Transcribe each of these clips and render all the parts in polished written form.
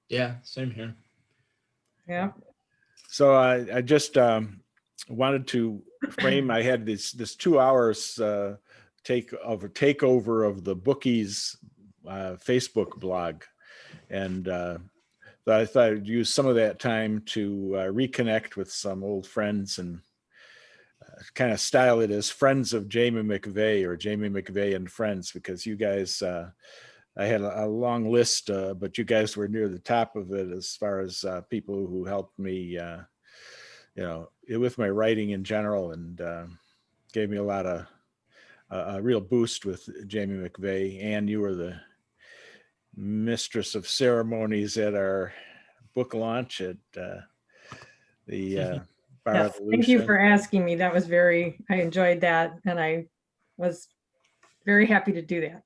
Yeah, same here. Yeah. So I just wanted to frame. I had this 2 hours takeover of the bookies Facebook blog, and I thought I'd use some of that time to reconnect with some old friends and kind of style it as Friends of Jamie McVay or Jamie McVay and Friends, because you guys, I had a long list, but you guys were near the top of it as far as people who helped me, with my writing in general, and gave me a lot of a real boost with Jamie McVay. And you were the mistress of ceremonies at our book launch at the Bar Yes. Thank you Evolution. for asking me. I enjoyed that. And I was very happy to do that.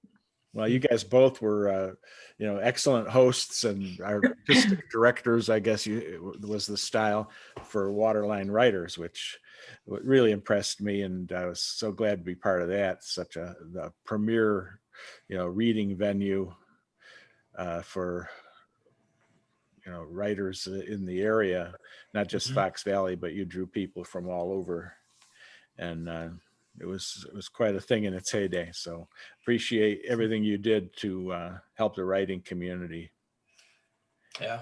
Well, you guys both were, excellent hosts and artistic directors, I guess was the style for Waterline Writers, which really impressed me. And I was so glad to be part of that. Such the premier, reading venue for, writers in the area, not just Fox Valley, but you drew people from all over. And it was quite a thing in its heyday. So appreciate everything you did to help the writing community. Yeah.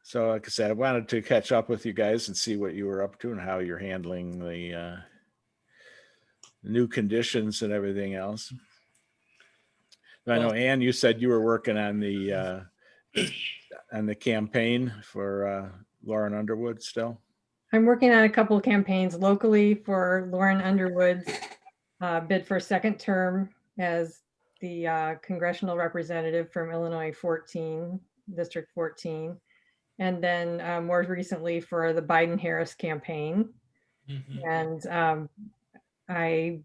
So like I said, I wanted to catch up with you guys and see what you were up to and how you're handling the new conditions and everything else. I know, Ann, you said you were working on the campaign for Lauren Underwood still. I'm working on a couple of campaigns locally for Lauren Underwood's bid for second term as the congressional representative from Illinois 14, District 14. And then more recently for the Biden-Harris campaign. And I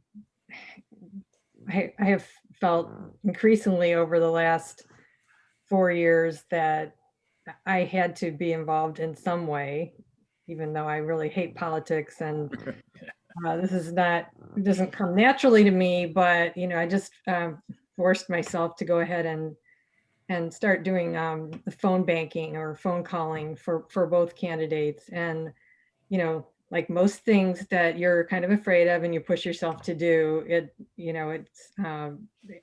have felt increasingly over the last 4 years that I had to be involved in some way, even though I really hate politics, and it doesn't come naturally to me, but I just forced myself to go ahead and start doing the phone banking or phone calling for both candidates. And like most things that you're kind of afraid of and you push yourself to do, it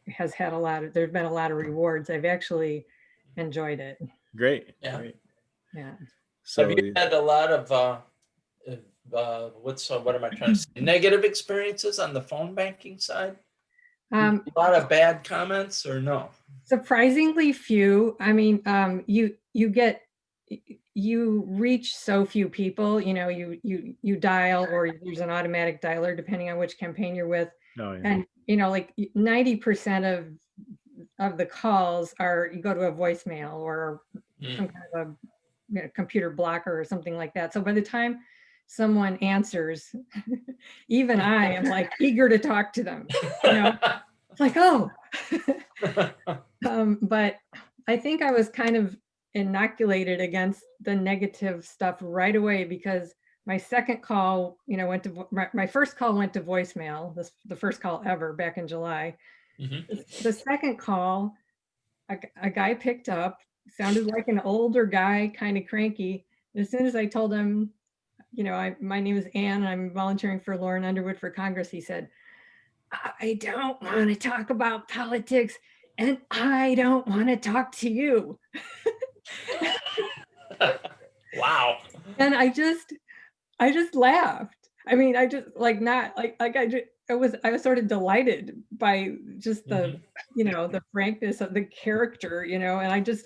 has had there's been a lot of rewards. I've actually enjoyed it. Great. Yeah. Great. Yeah. So have you had a lot of what am I trying to say? Negative experiences on the phone banking side? A lot of bad comments or no? Surprisingly few. I mean, you reach so few people, you dial, or there's an automatic dialer depending on which campaign you're with. Oh, yeah. And like 90% of the calls you go to a voicemail or some kind of a computer blocker or something like that. So by the time someone answers, even I am like eager to talk to them. It's like, oh. But I think I was kind of inoculated against the negative stuff right away, because my second call, my first call went to voicemail, the first call ever back in July. The second call, a guy picked up, sounded like an older guy, kind of cranky. As soon as I told him, my name is Ann, and I'm volunteering for Lauren Underwood for Congress, he said, I don't want to talk about politics, and I don't want to talk to you. Wow. And I just laughed. I mean, I just I was sort of delighted by just the, the frankness of the character, and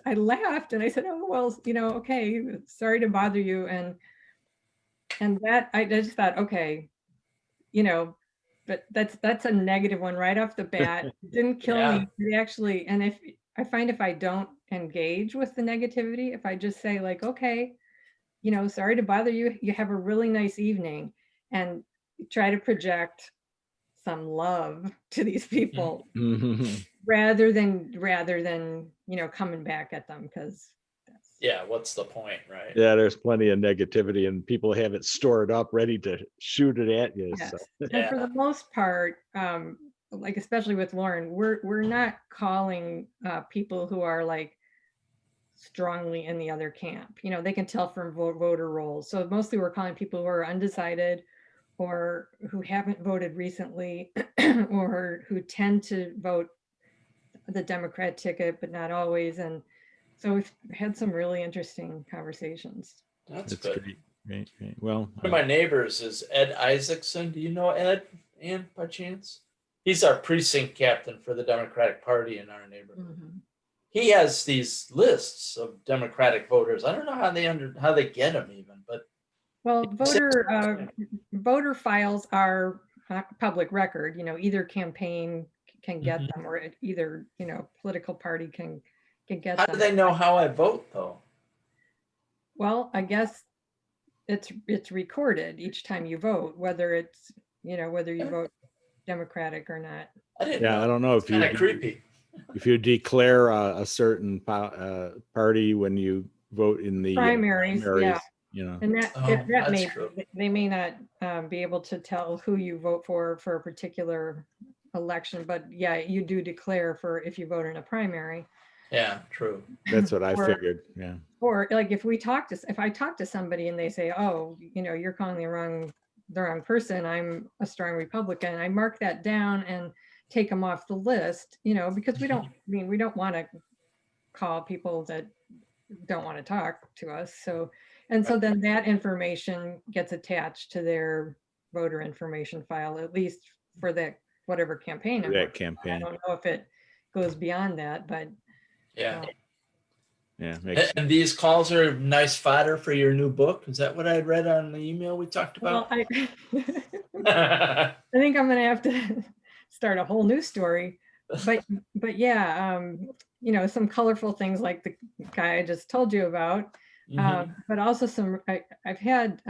I laughed and I said, oh, well, okay, sorry to bother you. And that I just thought, okay, but that's a negative one right off the bat. It didn't kill me. It actually, and if I don't engage with the negativity, if I just say like, okay, sorry to bother you, you have a really nice evening, and try to project some love to these people rather than coming back at them, because what's the point, right? Yeah, there's plenty of negativity and people have it stored up ready to shoot it at you. Yes. So. And for the most part, like especially with Lauren, we're not calling people who are like strongly in the other camp. You know, they can tell from voter rolls. So mostly we're calling people who are undecided or who haven't voted recently or who tend to vote the Democrat ticket, but not always. And so we've had some really interesting conversations. That's good. great. Great. Well, one of my neighbors is Ed Isaacson. Do you know Ed, Ann, by chance? He's our precinct captain for the Democratic Party in our neighborhood. Mm-hmm. He has these lists of Democratic voters. I don't know how they get them even, but well, voter files are public record. You know, either campaign can get them, or either political party can get how them. do they know how I vote though? Well, I guess it's recorded each time you vote, whether it's whether you vote Democratic or not. I didn't know. I don't know if kind of creepy. If you declare a certain party when you vote in the primaries, yeah. And they may not be able to tell who you vote for a particular election, but yeah, you do declare for if you vote in a primary. Yeah, true. That's what I figured. Yeah. Or like if I talk to somebody and they say, oh, you're calling the wrong person, I'm a strong Republican, I mark that down and take them off the list, because we don't want to call people that don't want to talk to us. So then that information gets attached to their voter information file, at least for that whatever campaign. That campaign. I don't know if it goes beyond that, but yeah. Yeah. And these calls are nice fodder for your new book. Is that what I read on the email we talked about? Well, I think I'm going to have to start a whole new story, but yeah, some colorful things like the guy I just told you about, but also I've had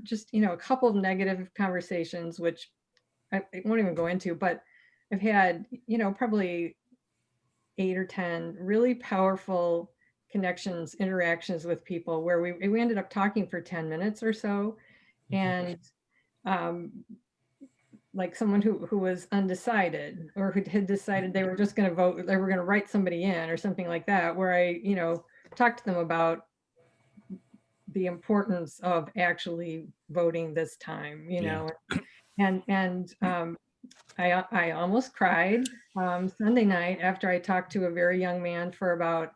just a couple of negative conversations, which I won't even go into, but I've had probably 8 or 10 really powerful interactions with people where we ended up talking for 10 minutes or so, and like someone who was undecided or who had decided they were just going to vote, they were going to write somebody in or something like that, where I talked to them about the importance of actually voting this time, and I almost cried Sunday night after I talked to a very young man for about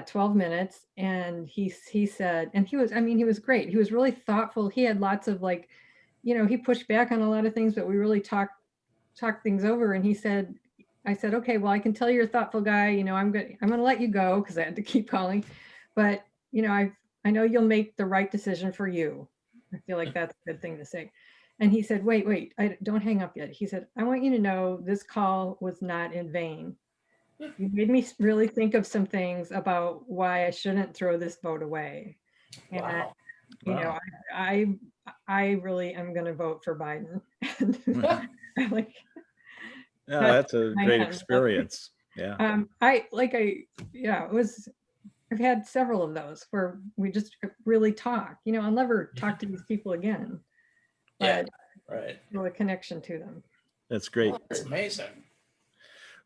12 minutes, and he said, and he was great. He was really thoughtful. He had lots of he pushed back on a lot of things, but we really talked things over. And I said, okay, well, I can tell you're a thoughtful guy. I'm going to let you go because I had to keep calling, but I know you'll make the right decision for you. I feel like that's a good thing to say. And he said, wait, don't hang up yet. He said, I want you to know this call was not in vain. You made me really think of some things about why I shouldn't throw this vote away. And, wow. I really am going to vote for Biden. That's a great experience. Yeah. I've had several of those where we just really talk. I'll never talk to these people again. Yeah, right. Feel a connection to them. That's great. Oh, that's amazing.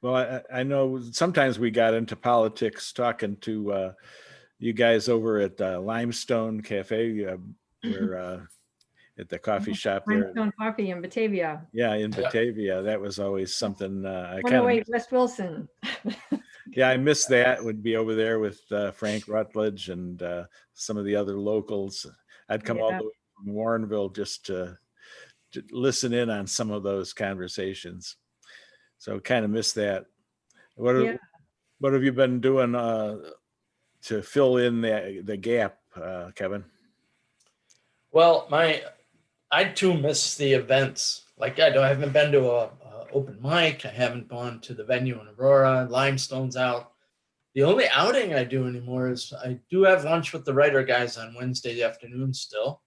Well, I know sometimes we got into politics talking to you guys over at Limestone Cafe, where at the coffee shop there. Limestone Coffee in Batavia. Yeah, in Batavia. That was always something I kind of. West Wilson. Yeah, I miss that. Would be over there with Frank Rutledge and some of the other locals. I'd come all the way from Warrenville just to listen in on some of those conversations. So kind of miss that. What have you been doing to fill in the gap, Kevin? Well, I too miss the events. Like I haven't been to a open mic. I haven't gone to the venue in Aurora. Limestone's out. The only outing I do anymore is I do have lunch with the writer guys on Wednesday afternoon still,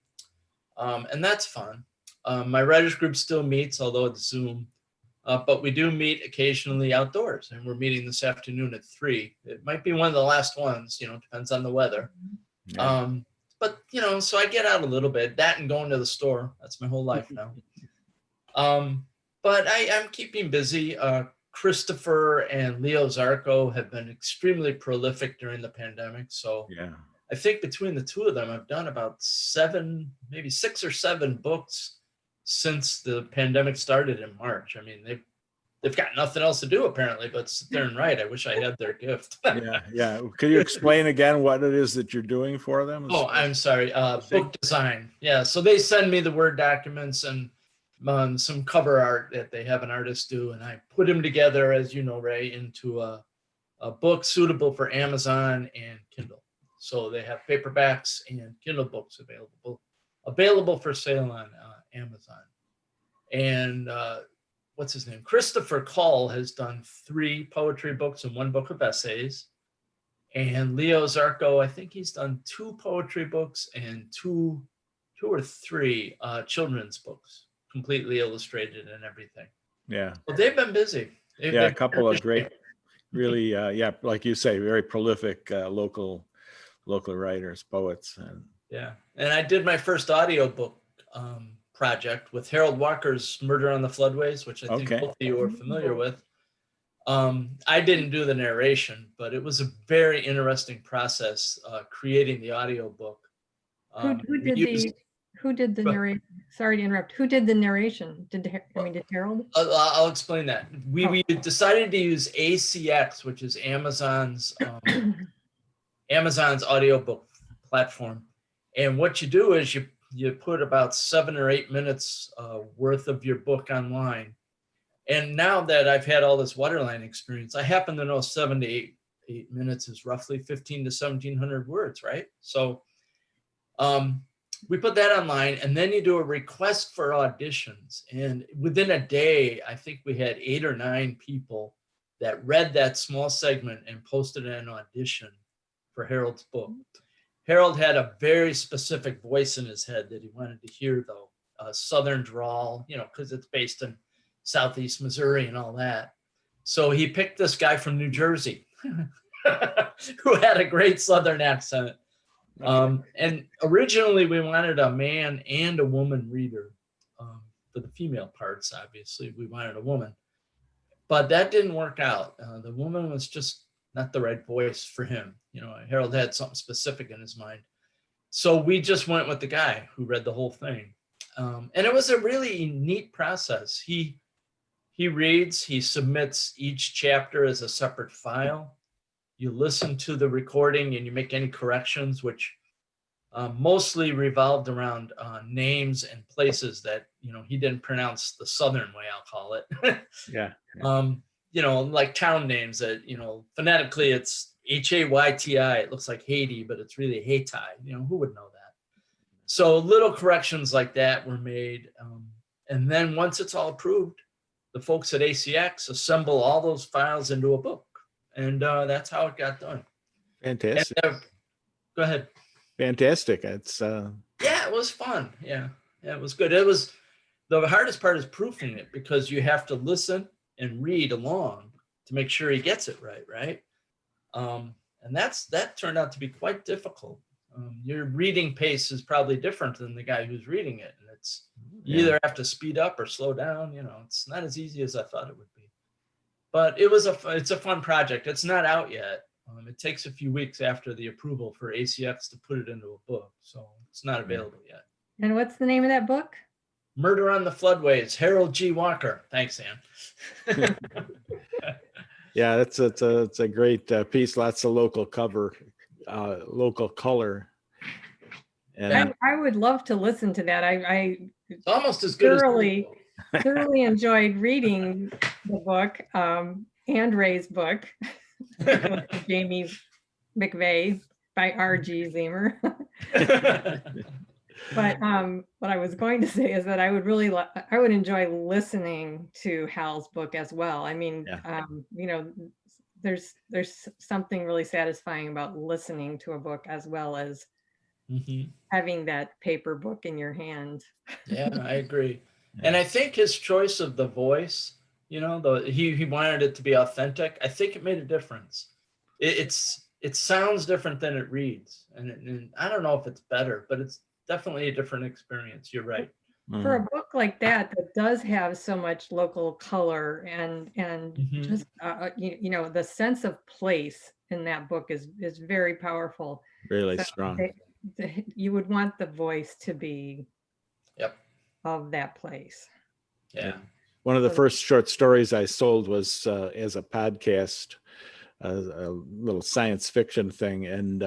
and that's fun. My writers group still meets, although it's Zoom. But we do meet occasionally outdoors, and we're meeting this afternoon at 3. It might be one of the last ones, depends on the weather. Yeah. But, so I get out a little bit, that and going to the store. That's my whole life now. But I'm keeping busy Christopher and Leo Zarco have been extremely prolific during the pandemic. So Yeah. I think between the two of them, I've done about 7, maybe 6 or 7 books since the pandemic started in March. I mean, they've got nothing else to do apparently, but sit there and write. I wish I had their gift. Yeah. Yeah. Can you explain again what it is that you're doing for them? Oh, I'm sorry. Book design. Yeah. So they send me the Word documents and some cover art that they have an artist do. And I put them together, as you know, Ray, into a book suitable for Amazon and Kindle. So they have paperbacks and Kindle books available for sale on Amazon. And what's his name? Christopher Call has done 3 poetry books and 1 book of essays. And Leo Zarco, I think he's done 2 poetry books and 2 or 3 children's books, completely illustrated and everything. Yeah. Well, they've been busy. A couple of great, really, like you say, very prolific local writers, poets. And yeah. And I did my first audiobook project with Harold Walker's Murder on the Floodways, which I think both of you are familiar with. I didn't do the narration, but it was a very interesting process creating the audiobook. Who did the narration? Sorry to interrupt. Who did the narration? Did Harold? I'll explain that. We decided to use ACX, which is Amazon's audiobook platform. And what you do is you put about 7 or 8 minutes worth of your book online. And now that I've had all this Waterline experience, I happen to know 7 to 8 minutes is roughly 15 to 1,700 words, right? So we put that online, and then you do a request for auditions. And within a day, I think we had 8 or 9 people that read that small segment and posted an audition for Harold's book. Harold had a very specific voice in his head that he wanted to hear, though, a Southern drawl, because it's based in Southeast Missouri and all that. So he picked this guy from New Jersey who had a great Southern accent. And originally we wanted a man and a woman reader. For the female parts, obviously, we wanted a woman. But that didn't work out. The woman was just not the right voice for him. Harold had something specific in his mind. So we just went with the guy who read the whole thing. And it was a really neat process. He reads, he submits each chapter as a separate file. You listen to the recording and you make any corrections, which mostly revolved around names and places that, he didn't pronounce the Southern way, I'll call it. Yeah. Like town names that, phonetically it's Hayti. It looks like Haiti, but it's really Haiti. Who would know that? So little corrections like that were made. And then once it's all approved, the folks at ACX assemble all those files into a book. And that's how it got done. Fantastic. And, go ahead. Fantastic. It's yeah, it was fun. Yeah, it was good. It was the hardest part is proofing it, because you have to listen and read along to make sure he gets it right. And that turned out to be quite difficult. Your reading pace is probably different than the guy who's reading it, and you either have to speed up or slow down. It's not as easy as I thought it would be. But it's a fun project. It's not out yet. It takes a few weeks after the approval for ACX to put it into a book, so it's not available yet. And what's the name of that book? Murder on the Floodways, Harold G. Walker. Thanks, Ann. Yeah, it's a great piece. Lots of local cover, local color. And I would love to listen to that. It's almost as good thoroughly enjoyed reading the book, and Ray's book, Jamie McVay by R.G. Ziemer. But what I was going to say is that I would enjoy listening to Hal's book as well. I mean, there's something really satisfying about listening to a book as well as having that paper book in your hand. Yeah, I agree. And I think his choice of the voice, he wanted it to be authentic. I think it made a difference. It sounds different than it reads, and I don't know if it's better, but it's definitely a different experience. You're right. For a book like that does have so much local color and just you know, the sense of place in that book is very powerful. Really So strong. you would want the voice to be Yep. of that place. Yeah. One of the first short stories I sold was as a podcast, a little science fiction thing, and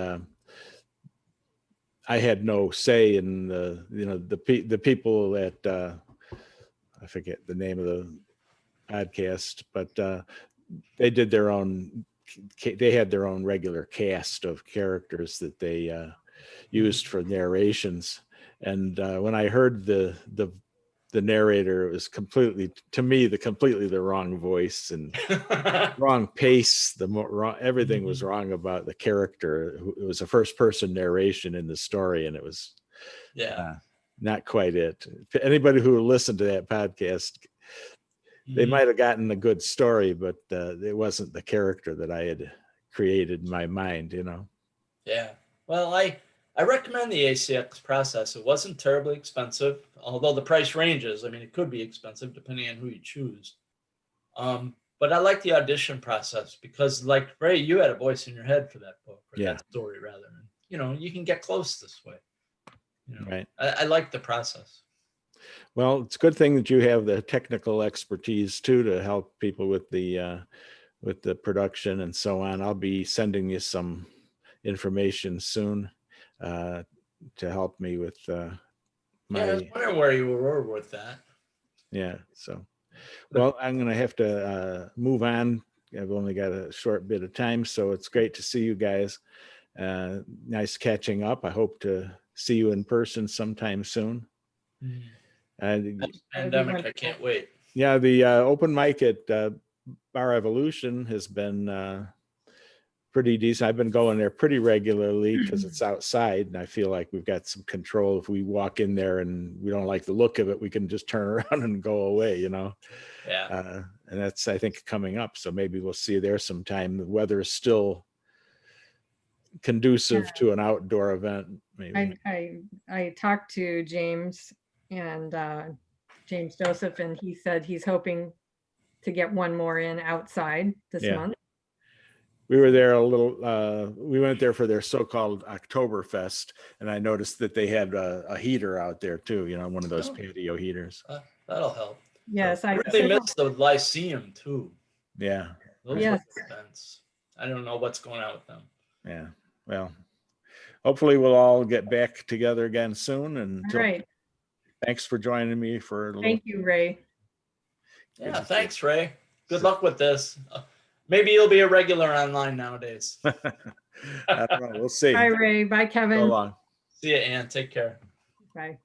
I had no say in the people at I forget the name of the podcast, but they did their own. They had their own regular cast of characters that they used for narrations, and when I heard the narrator, it was completely, to me, completely the wrong voice and wrong pace. Everything was wrong about the character. It was a first person narration in the story, and it was not quite it. Anybody who listened to that podcast, they might have gotten a good story, but it wasn't the character that I had created in my mind, you know? Yeah. Well, I recommend the ACX process. It wasn't terribly expensive, although the price ranges. I mean, it could be expensive depending on who you choose. But I like the audition process because, like Ray, you had a voice in your head for that book, or that story rather. And, you know, you can get close this way. You know, right. I like the process. Well, it's a good thing that you have the technical expertise too to help people with the production and so on. I'll be sending you some information soon to help me with my. I was wondering where you were with that. Yeah. So, well, I'm going to have to move on. I've only got a short bit of time, so it's great to see you guys. Nice catching up. I hope to see you in person sometime soon. Pandemic, I can't wait. Yeah, the open mic at Bar Evolution has been pretty decent. I've been going there pretty regularly because it's outside, and I feel like we've got some control. If we walk in there and we don't like the look of it, we can just turn around and go away, you know? Yeah. And that's, I think, coming up. So maybe we'll see you there sometime. The weather is still conducive to an outdoor event. Maybe. I talked to James and James Joseph, and he said he's hoping to get one more in outside this month. We were there a little, we went there for their so-called Oktoberfest, and I noticed that they had a heater out there too, you know, one of those patio heaters. That'll help. Yes. I really miss the Lyceum too. Yeah. Those were events. I don't know what's going on with them. Yeah. Well, hopefully we'll all get back together again soon. And all right. Thanks for joining me for a little. Thank you, Ray. Yeah, thanks, Ray. Good luck with this. Maybe you'll be a regular online nowadays. I don't know. We'll see. Bye, Ray. Bye, Kevin. So long. See you, Ann. Take care. Bye.